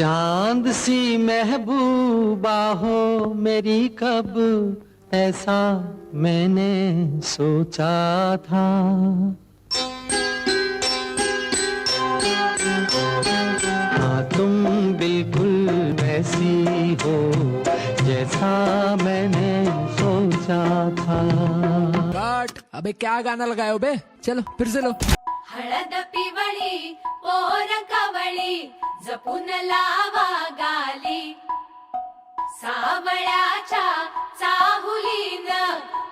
चांद C महबूबा हो मेरी कब ऐसा मैंने सोचा था। हाँ तुम बिल्कुल वैसी हो जैसा मैंने सोचा था। कट। अबे क्या गाना लगाए हो बे? चलो फिर से लो। हळद पिवळी पोर कवळी जपून लावा गाली सावळ्याच्या चाहुलीन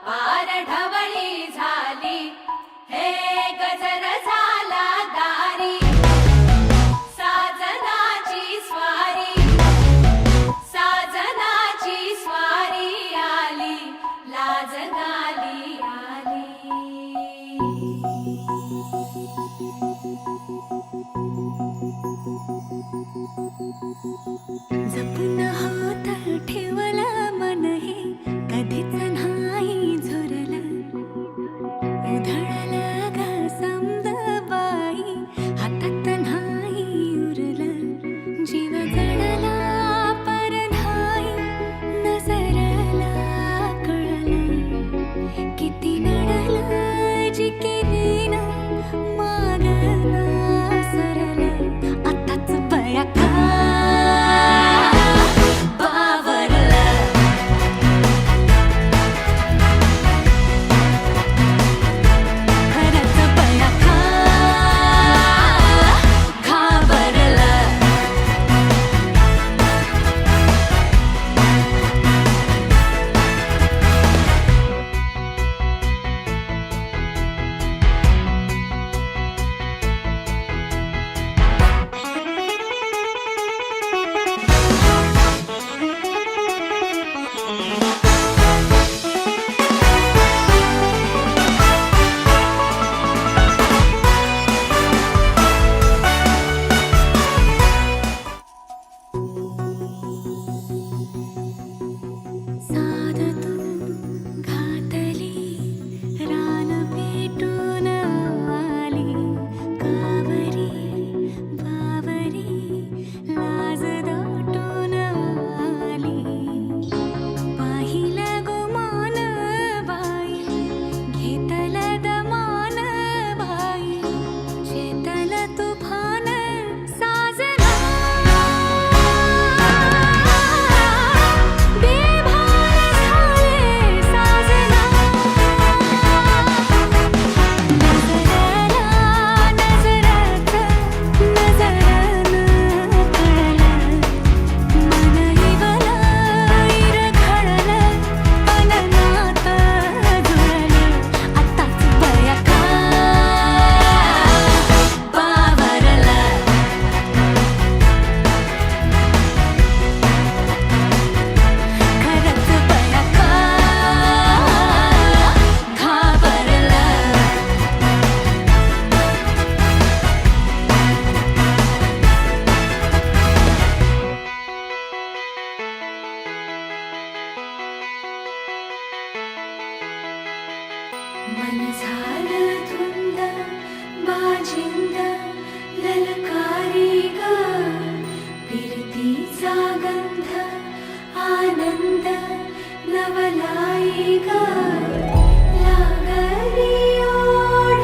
पार ढवळी झाली हे गजर झाला दारी साजनाची स्वारी आली लाज गाली आली। जपून होत ठेवलं मन हे कधीच नाही झुरलं उधळलं ग समज बाई हातात नाही उरलं जीव जडला पर नाही नजरला कळलं किती नडलं जी केली ना मागना सरलं आताच बया मन झालं धुंद बाजिंद ललकारी ग फिरतीचा गंध आनंद नवलाई ग लागली ओढ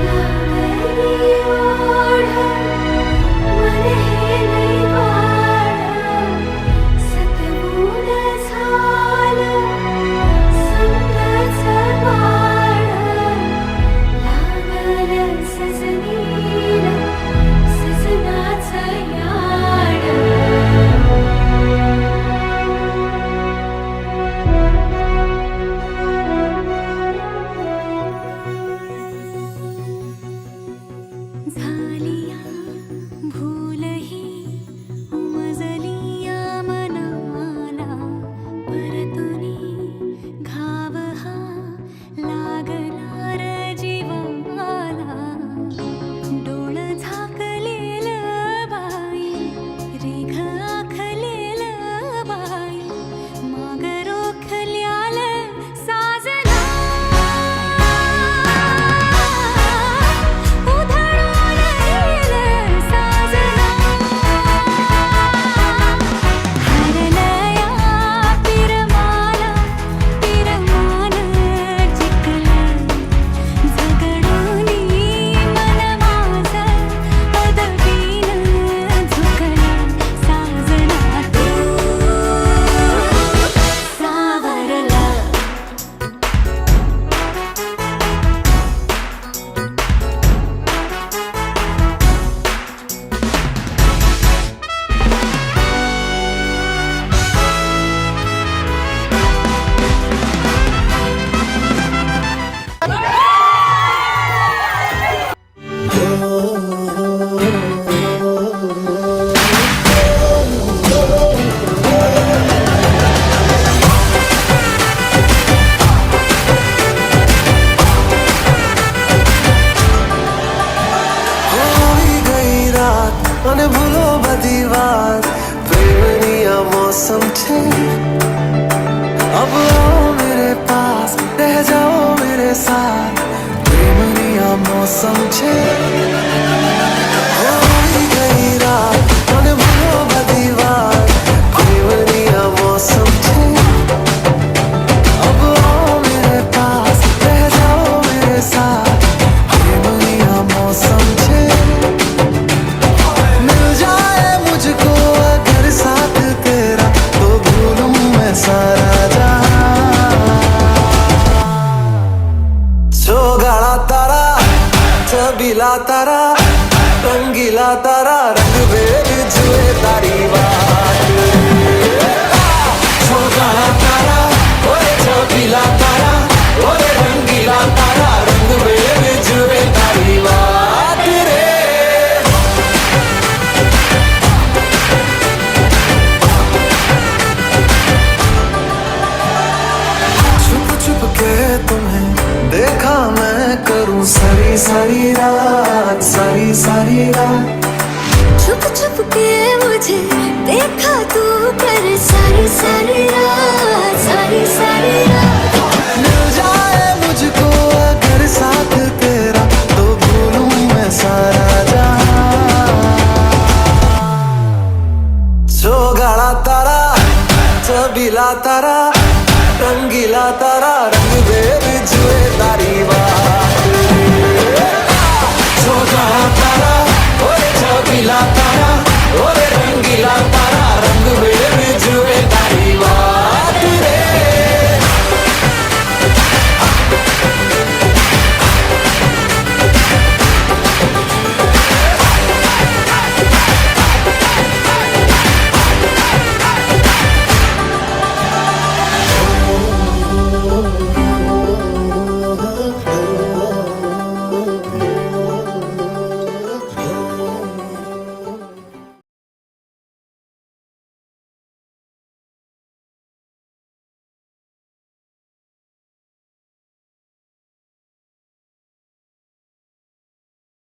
लागली ओढ मन हे लई वाढ सतगुण झालं संगच वाढ लागलं सजनीला सजनाचं याड छबीला तारा रंगीला तारा रंग बेर जुए तारी बात छोटा तारा ओए छबीला तारा ओए रंगीला तारा रंग बेर जुए तारी बात रे छुप छुप के तुम्हें देखा मैं करूं सारी सारी रात सारी सारी रात छुप छुप के मुझे देखा तू कर सारी सारी रात सारी सारी